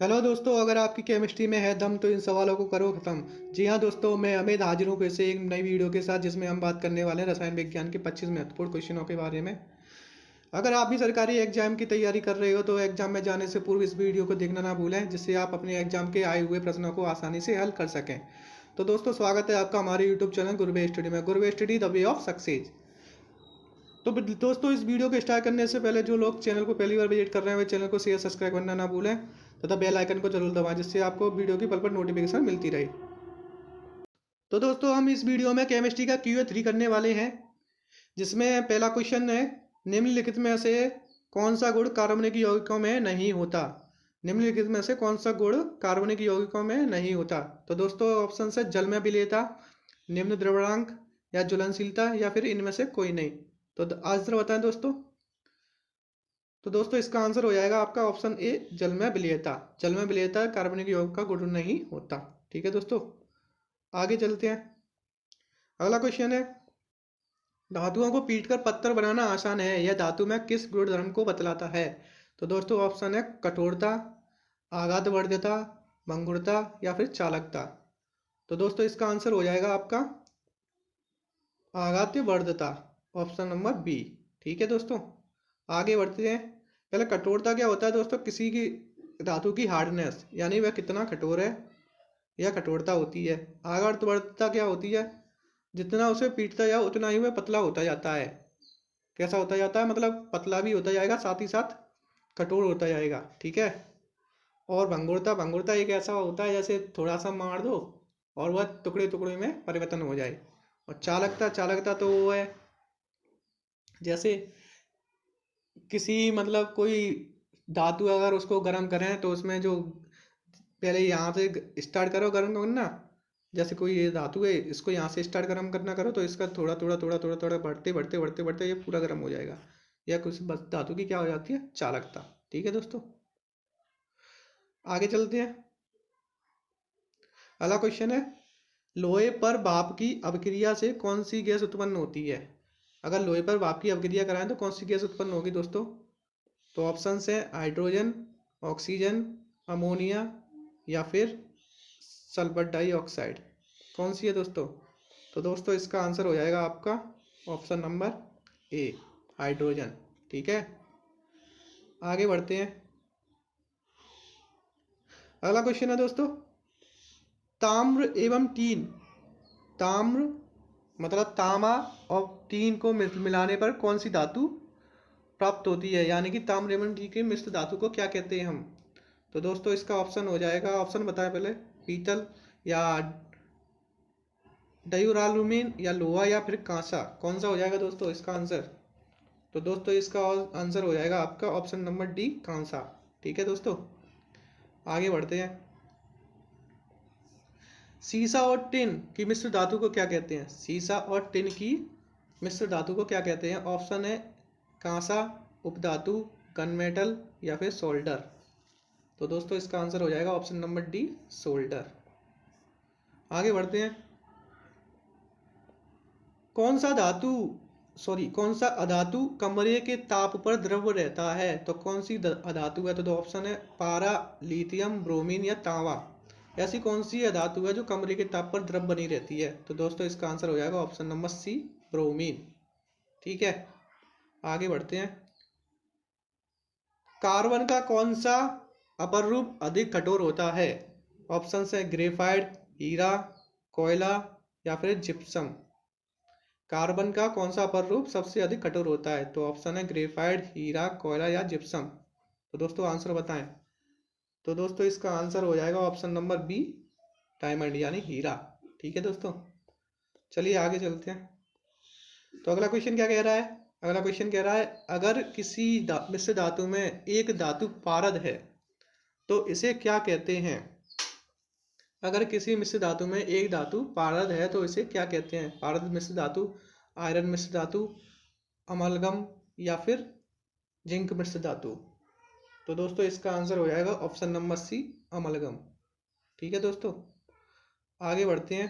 Hello दोस्तों, अगर आपकी केमिस्ट्री में है दम तो इन सवालों को करो खत्म। जी हाँ दोस्तों, मैं अमित हाजिर हूँ फिर से एक नई वीडियो के साथ, जिसमें हम बात करने वाले हैं रसायन विज्ञान के 25 महत्वपूर्ण क्वेश्चनों के बारे में। अगर आप भी सरकारी एग्जाम की तैयारी कर रहे हो तो एग्जाम में जाने से पूर्व इस वीडियो को देखना ना भूलें, जिससे आप अपने एग्जाम के आए हुए प्रश्नों को आसानी से हल कर सकें। तो दोस्तों, स्वागत है आपका हमारे यूट्यूब चैनल गुरुवे स्टडी में। गुरुवे study the way of success. तो दोस्तों, इस वीडियो को स्टार्ट करने से पहले जो लोग चैनल को पहली बार विजिट कर रहे हैं वे चैनल को शेयर सब्सक्राइब करना ना भूलें तथा बेल आइकन को जरूर दबाएं, जिससे आपको वीडियो की पल पल नोटिफिकेशन मिलती रहे। तो दोस्तों, हम इस वीडियो में केमिस्ट्री का QA3 करने वाले हैं, जिसमें पहला क्वेश्चन है, निम्नलिखित में से कौन सा गुण कार्बनिक यौगिकों में नहीं होता। निम्नलिखित में से कौन सा गुण कार्बनिक यौगिकों में नहीं होता। तो दोस्तों, ऑप्शन है जल में विलेयता, निम्न द्रवणांक, या ज्वलनशीलता, या फिर इनमें से कोई नहीं। तो आंसर बताएं दोस्तों। तो दोस्तों, इसका आंसर हो जाएगा आपका ऑप्शन ए, जल में विलेयता। जल में विलेयता कार्बनिक यौगिक का गुण नहीं होता। ठीक है दोस्तों, आगे चलते हैं। अगला क्वेश्चन है, धातुओं को पीटकर पत्थर बनाना आसान है, यह धातु में किस गुणधर्म को बतलाता है। तो दोस्तों, ऑप्शन है कठोरता, आघातवर्ध्यता, भंगुरता, या फिर चालकता। तो दोस्तों, इसका आंसर हो जाएगा आपका आघातवर्ध्यता, ऑप्शन नंबर बी। ठीक है दोस्तों, आगे बढ़ते हैं। पहले कठोरता क्या होता है दोस्तों, किसी की धातु की हार्डनेस, यानी वह कितना कठोर है, यह कठोरता होती है। आघातवर्ध्यता क्या होती है, जितना उसे पीटता जाओ उतना ही वह पतला होता जाता है। कैसा होता जाता है, मतलब पतला भी होता जाएगा, साथ ही साथ कठोर होता जाएगा। ठीक है। और भंगुरता, भंगुरता एक ऐसा होता है जैसे थोड़ा सा मार दो और वह टुकड़े टुकड़े में परिवर्तन हो जाए। और चालकता, चालकता तो वो है जैसे किसी मतलब कोई धातु अगर उसको गर्म करें तो उसमें जो पहले यहाँ से स्टार्ट करो गर्म करना, जैसे कोई ये धातु है, इसको यहाँ से स्टार्ट गर्म करना करो तो इसका थोड़ा थोड़ा थोड़ा थोड़ा थोड़ा बढ़ते बढ़ते बढ़ते बढ़ते ये पूरा गर्म हो जाएगा। या कुछ बस धातु की क्या हो जाती है, चालकता। ठीक है दोस्तों, आगे चलते हैं। अगला क्वेश्चन है, लोहे पर भाप की अभिक्रिया से कौन सी गैस उत्पन्न होती है। अगर लोहे पर भाप की अभिक्रिया कराएं तो कौन सी गैस उत्पन्न होगी दोस्तों। तो ऑप्शन है हाइड्रोजन, ऑक्सीजन, अमोनिया, या फिर सल्फर डाइऑक्साइड। कौन सी है दोस्तों। तो दोस्तों, इसका आंसर हो जाएगा आपका ऑप्शन नंबर ए, हाइड्रोजन। ठीक है, आगे बढ़ते हैं। अगला क्वेश्चन है दोस्तों, ताम्र एवं टीन, ताम्र मतलब तांबा और टीन को मिलाने पर कौन सी धातु प्राप्त होती है, यानी कि ताम्र एवं टीन के मिश्र धातु को क्या कहते हैं हम। तो दोस्तों, इसका ऑप्शन हो जाएगा, ऑप्शन बताएं पहले, पीतल, या डायूरालुमीन, या लोहा, या फिर कांसा। कौन सा हो जाएगा दोस्तों इसका आंसर। तो दोस्तों, इसका आंसर हो जाएगा आपका ऑप्शन नंबर डी, कांसा। ठीक है दोस्तों, आगे बढ़ते हैं। सीसा और टिन की मिश्र धातु को क्या कहते हैं। सीसा और टिन की मिश्र धातु को क्या कहते हैं। ऑप्शन है कांसा, उपधातु, गनमेटल, या फिर सोल्डर। तो दोस्तों, इसका आंसर हो जाएगा ऑप्शन नंबर डी, सोल्डर। आगे बढ़ते हैं। कौन सा धातु कौन सा अधातु कमरे के ताप पर द्रव रहता है। तो कौन सी अधातु है। तो दो ऑप्शन है पारा, लिथियम, ब्रोमीन, या तांबा। ऐसी कौन सी अधातु है जो कमरे के ताप पर द्रव बनी रहती है। तो दोस्तों, इसका आंसर हो जाएगा ऑप्शन नंबर सी, ब्रोमीन। ठीक है, आगे बढ़ते हैं। कार्बन का कौन सा अपर रूप अधिक कठोर होता है। ऑप्शन है ग्रेफाइट, हीरा, कोयला, या फिर जिप्सम। कार्बन का कौन सा अपर रूप सबसे अधिक कठोर होता है। तो ऑप्शन है ग्रेफाइट, हीरा, कोयला, या जिप्सम। तो दोस्तों, आंसर बताएं। तो दोस्तों, इसका आंसर हो जाएगा ऑप्शन नंबर बी, डायमंड यानी हीरा। ठीक है दोस्तों, चलिए आगे चलते हैं। तो अगला क्वेश्चन क्या कह रहा है। अगला क्वेश्चन कह रहा है, अगर किसी मिश्र धातु में एक धातु पारद है तो इसे क्या कहते हैं। अगर किसी मिश्र धातु में एक धातु पारद है तो इसे क्या कहते हैं। पारद मिश्र धातु, आयरन मिश्र धातु, अमलगम, या फिर जिंक मिश्र धातु। तो दोस्तों, इसका आंसर हो जाएगा ऑप्शन नंबर सी, अमलगम। ठीक है दोस्तों, आगे बढ़ते हैं।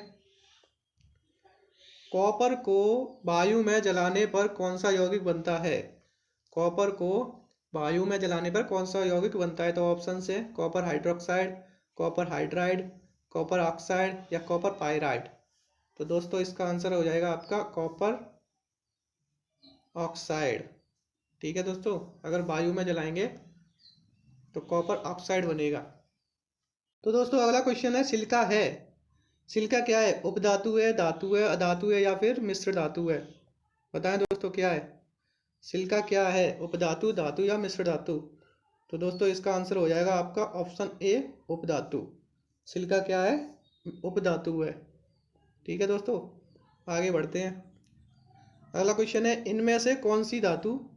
कॉपर को वायु में जलाने पर कौन सा यौगिक बनता है। कॉपर को वायु में जलाने पर कौन सा यौगिक बनता है? तो ऑप्शन से copper hydroxide, copper hydride, copper oxide या कॉपर पाइराइड। तो दोस्तों इसका आंसर हो जाएगा आपका कॉपर ऑक्साइड। ठीक है दोस्तों, अगर वायु में जलाएंगे तो कॉपर ऑक्साइड बनेगा। तो दोस्तों अगला क्वेश्चन है, सिलिका है, सिलिका क्या है? उपधातु है, धातु है, अधातु है या फिर मिश्र धातु है? बताएं दोस्तों क्या है सिलिका? क्या है? उपधातु, धातु या मिश्र धातु? तो दोस्तों इसका आंसर हो जाएगा आपका ऑप्शन ए, उपधातु। सिलिका क्या है? उपधातु है। ठीक है दोस्तों, आगे बढ़ते हैं। अगला क्वेश्चन है, इनमें से कौन सी धातु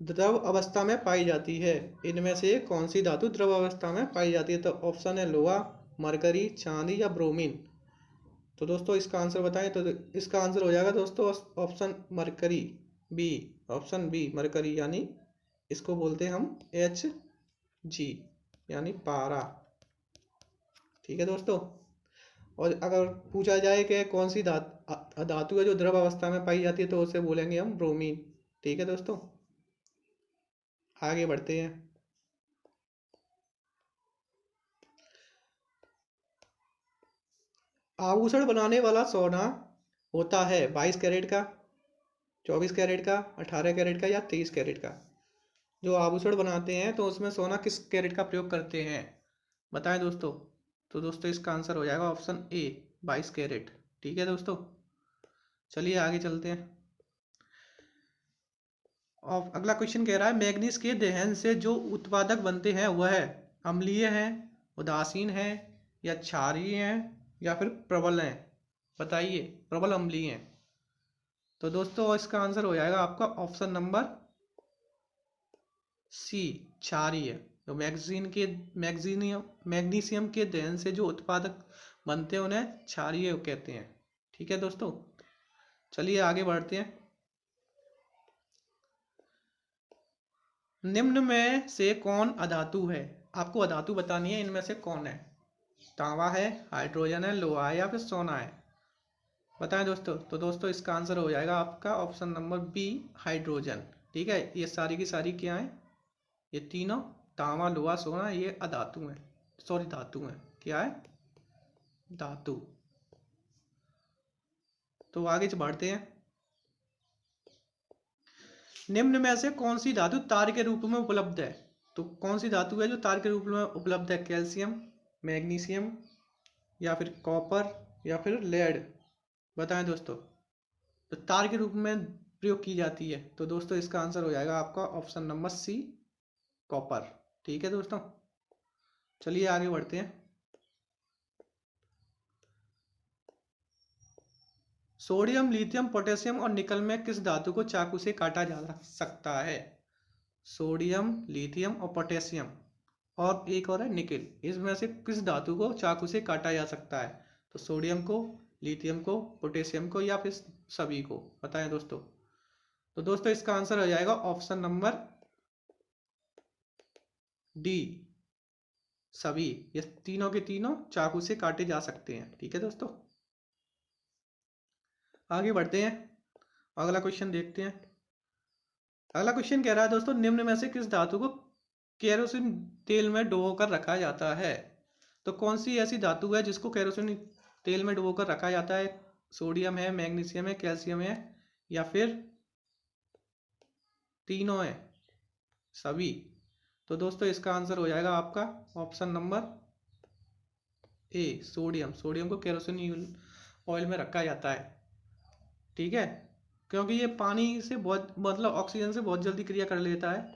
द्रव अवस्था में पाई जाती है? इनमें से कौन सी धातु द्रव अवस्था में पाई जाती है? तो ऑप्शन है लोहा, मरकरी, चांदी या ब्रोमीन। तो दोस्तों इसका आंसर बताएं। तो इसका आंसर हो जाएगा दोस्तों option mercury, B, option B mercury, यानी इसको बोलते हैं हम Hg, यानी पारा। ठीक है दोस्तों, और अगर पूछा जाए कि कौन सी धातु है जो द्रव अवस्था में पाई जाती है, तो उसे बोलेंगे हम ब्रोमीन। ठीक है दोस्तों, आगे बढ़ते हैं। आभूषण बनाने वाला सोना होता है 22 कैरेट का, 24 कैरेट का, 18 कैरेट का या 23 कैरेट का? जो आभूषण बनाते हैं तो उसमें सोना किस कैरेट का प्रयोग करते हैं? बताएं दोस्तों। तो दोस्तों इसका आंसर हो जाएगा ऑप्शन ए, 22 कैरेट। ठीक है दोस्तों, चलिए आगे चलते हैं। और अगला क्वेश्चन कह रहा है, मैग्नीज के दहन से जो उत्पादक बनते हैं वह अम्लीय है, उदासीन है या क्षारीय है या फिर प्रबल है? बताइए, प्रबल, अम्लीय है। तो दोस्तों इसका आंसर हो जाएगा आपका ऑप्शन नंबर सी, क्षारीय। तो मैग्नीशियम के दहन से जो उत्पादक बनते हैं उन्हें क्षारीय कहते हैं। ठीक है दोस्तों, चलिए आगे बढ़ते हैं। निम्न में से कौन अधातु है? आपको अधातु बतानी है, इनमें से कौन है? तांबा है, हाइड्रोजन है, लोहा है या फिर सोना है? बताएं दोस्तों। तो दोस्तों इसका आंसर हो जाएगा आपका ऑप्शन नंबर बी, हाइड्रोजन। ठीक है, ये सारी की सारी क्या है? ये तीनों, तांबा, लोहा, सोना, ये अधातु हैं, सॉरी धातु हैं। क्या है? धातु। तो आगे बढ़ते हैं। निम्न में से कौन सी धातु तार के रूप में उपलब्ध है? तो कौन सी धातु है जो तार के रूप में उपलब्ध है? कैल्शियम, मैग्नीशियम या फिर कॉपर या फिर लेड? बताएं दोस्तों। तो तार के रूप में प्रयोग की जाती है, तो दोस्तों इसका आंसर हो जाएगा आपका ऑप्शन नंबर सी, कॉपर। ठीक है दोस्तों, चलिए आगे बढ़ते हैं। सोडियम, लिथियम, पोटेशियम और निकल में किस धातु को चाकू से काटा जा सकता है? सोडियम, लिथियम और पोटेशियम, और एक और है निकेल, इसमें से किस धातु को चाकू से काटा जा सकता है? तो सोडियम को, लिथियम को, पोटेशियम को या फिर सभी को? बताएं दोस्तों। तो दोस्तों इसका आंसर हो जाएगा ऑप्शन नंबर डी, सभी। ये तीनों के तीनों चाकू से काटे जा सकते हैं। ठीक है दोस्तों, आगे बढ़ते हैं, अगला क्वेश्चन देखते हैं। अगला क्वेश्चन कह रहा है दोस्तों, निम्न में से किस धातु को केरोसिन तेल में डुबोकर रखा जाता है? तो कौन सी ऐसी धातु है जिसको केरोसिन तेल में डुबोकर रखा जाता है? सोडियम है, मैग्नीशियम है, कैल्शियम है या फिर तीनों है, सभी? तो दोस्तों इसका आंसर हो जाएगा आपका option number A, sodium. Sodium को केरोसिन ऑयल में रखा जाता है। ठीक है, क्योंकि ये पानी से बहुत, मतलब ऑक्सीजन से बहुत जल्दी क्रिया कर लेता है,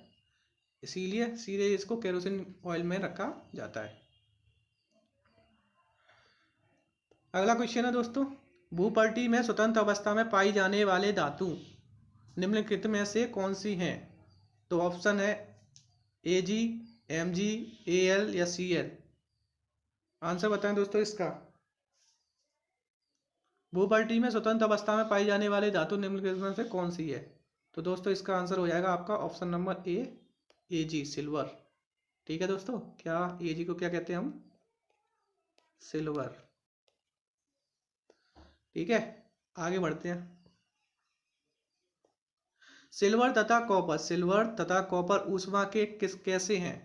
इसीलिए सीधे इसको केरोसिन ऑयल में रखा जाता है। अगला क्वेश्चन है दोस्तों, भूपटल में स्वतंत्र अवस्था में पाई जाने वाले धातु निम्नलिखित में से कौन सी हैं? तो ऑप्शन है Ag, Mg, Al या Cl। आंसर बताएं दोस्तों इसका। भूपटल में स्वतंत्र अवस्था में पाई जाने वाले धातु निम्नलिखित में से कौन सी है? तो दोस्तों इसका आंसर हो जाएगा आपका option number A, Ag, silver. ठीक है दोस्तों, क्या Ag को क्या कहते हैं हम? सिल्वर। ठीक है, आगे बढ़ते हैं। सिल्वर तथा कॉपर, सिल्वर तथा कॉपर ऊष्मा के कैसे हैं?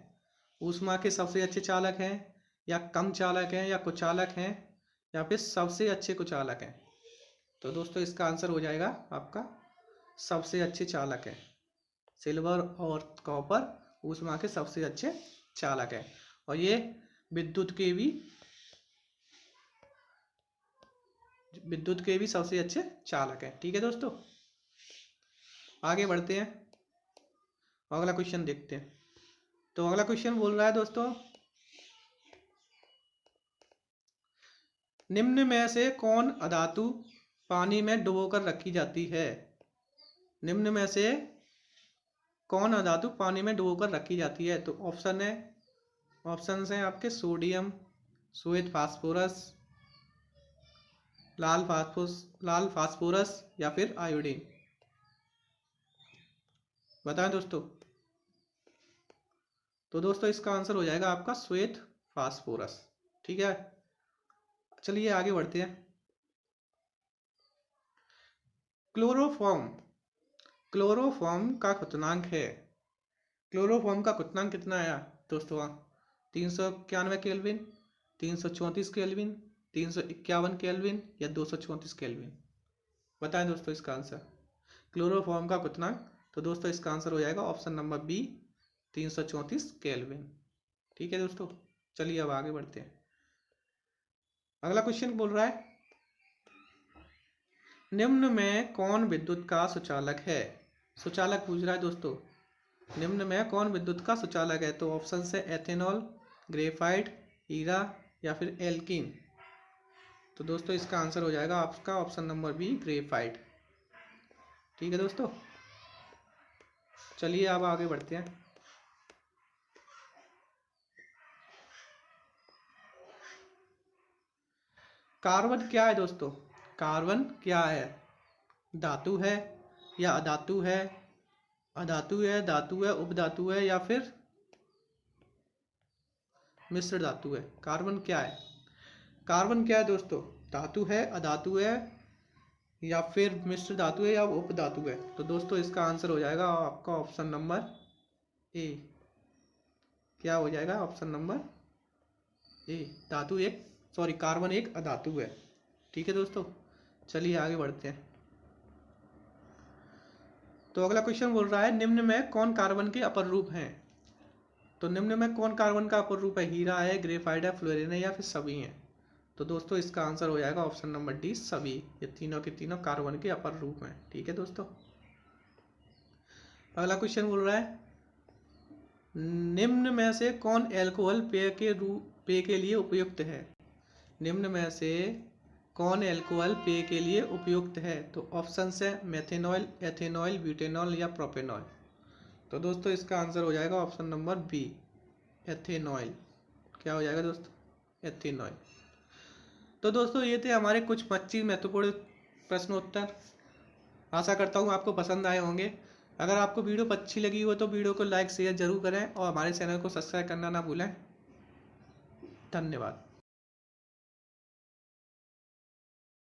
ऊष्मा के सबसे अच्छे चालक हैं, या कम चालक हैं, या कुचालक हैं, या फिर सबसे अच्छे कुचालक हैं? तो दोस्तों इसका आंसर हो जाएगा आपका सबसे अच्छे चालक हैं। सिल्वर और कॉपर ऊष्मा के सबसे अच्छे चालक हैं, और ये विद्युत के भी सबसे अच्छे चालक हैं। ठीक है दोस्तों, आगे बढ़ते हैं, अगला क्वेश्चन देखते हैं। तो अगला क्वेश्चन बोल रहा है दोस्तों, निम्न में से कौन अधातु पानी में डुबोकर रखी जाती है? निम्न में से कौन अधातु पानी में डुबोकर रखी जाती है? तो ऑप्शन हैं आपके सोडियम, श्वेत फास्फोरस, लाल फास्फोरस, या फिर आयोडीन। बताएं दोस्तों। तो दोस्तों इसका आंसर हो जाएगा आपका श्वेत फास्फोरस। ठीक है, चलिए आगे बढ़ते हैं। क्लोरोफॉर्म का क्वथनांक है। क्लोरोफॉर्म का क्वथनांक कितना आया दोस्तों? 391 केल्विन, 334 केल्विन, 351 केल्विन, या 234 केल्विन? बताएं दोस्तों इसका आंसर। क्लोरोफॉर्म का क्वथनांक, तो दोस्तों इसका आंसर हो जाएगा ऑप्शन नंबर बी, 334 केल्विन। ठीक है दोस्तों, चलिए अब आगे बढ़ते हैं। अगला क्वेश्चन बोल रहा है, निम्न में कौन विद्युत का सुचालक है? सुचालक पूछ रहा है दोस्तों, निम्न में कौन विद्युत का सुचालक है? तो ऑप्शन है एथेनॉल, ग्रेफाइट, हीरा, या फिर एल्कीन? तो दोस्तों इसका आंसर हो जाएगा आपका ऑप्शन नंबर बी, ग्रेफाइट। ठीक है दोस्तों, चलिए अब आगे बढ़ते हैं। कार्बन क्या है दोस्तों? कार्बन क्या है? धातु है, या अधातु है? अधातु है, धातु है, उपधातु है, या फिर मिश्र धातु है? कार्बन क्या है? कार्बन क्या है दोस्तों? धातु है, अधातु है, या फिर मिश्र धातु है, या उपधातु है? तो दोस्तों इसका आंसर हो जाएगा आपका ऑप्शन नंबर ए। क्या हो जाएगा? ऑप्शन नंबर ए, कार्बन एक अधातु है। ठीक है दोस्तों, चलिए आगे बढ़ते हैं। तो अगला क्वेश्चन बोल रहा है, निम्न में कौन कार्बन के अपर रूप हैं? तो निम्न में कौन कार्बन का अपर रूप है? हीरा है, ग्रेफाइट है, फ्लोरीन है, या फिर सभी हैं? तो दोस्तों इसका आंसर हो जाएगा ऑप्शन नंबर डी, सभी। ये तीनों के तीनों कार्बन के अपर रूप हैं। ठीक है दोस्तों, अगला क्वेश्चन बोल रहा है, निम्न में से कौन एल्कोहल पेय के लिए उपयुक्त है? निम्न में से कौन एल्कोहल पेय के लिए उपयुक्त है? तो ऑप्शन है मेथेनॉल, एथेनॉल, ब्यूटेनॉल, या प्रोपेनॉल? तो दोस्तों इसका आंसर हो जाएगा ऑप्शन नंबर बी, एथेनॉल। क्या हो जाएगा दोस्तों? एथेनॉल। तो दोस्तों ये थे हमारे कुछ 25 महत्वपूर्ण प्रश्नोत्तर। आशा करता हूँ आपको पसंद आए होंगे। अगर आपको वीडियो अच्छी लगी हो तो वीडियो को लाइक शेयर जरूर करें, और हमारे चैनल को सब्सक्राइब करना ना भूलें। धन्यवाद।